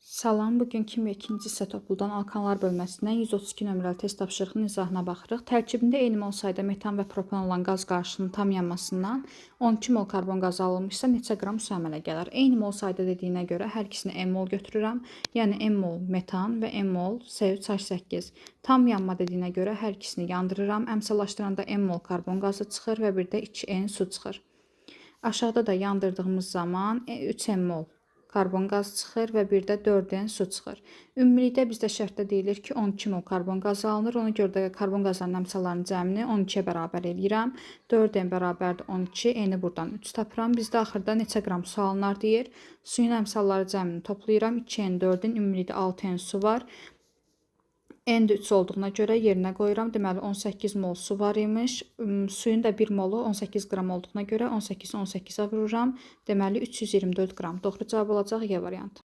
Salam, bugün kimya 2-ci hissə topluluğundan alkanlar bölməsindən 132 nömrəli test tapşırığının izahına baxırıq. Tərkibində eyni mol sayda metan və propan olan qaz qarışımının tam yanmasından 12 mol karbon qazı alınmışsa neçə qram su əmələ gəlir? Eyni mol sayda dediyinə görə hər ikisini m mol götürürəm. Yəni m mol metan və m mol C3H8. Tam yanma dediyinə görə hər ikisini yandırıram. Əmsallaşdıranda m mol karbon qazı çıxır və bir də 2n su çıxır. Aşağıda da yandırdığımız zaman 3 mol karbon qazı çıxır və bir də 4n su çıxır. Ümumilikdə bizdə şərtdə deyilir ki, 12 mol karbon qazı alınır. Ona görə də karbon qazlarının əmsallarının cəmini 12-yə bərabər eləyirəm. 4n bərabərdir 12, eni buradan 3 tapıram. Bizdə axırda neçə qram su alınar deyir. Suyun əmsalları cəmini toplayıram. 2n, 4n, ümumilikdə 6n su var. N də 3 olduğuna görə yerinə qoyuram. Deməli 18 mol su var imiş. Suyun da 1 molu 18 qram olduğuna görə 18-18-ə vururam. Deməli 324 qram. Doğru cavab olacaq Y variantı.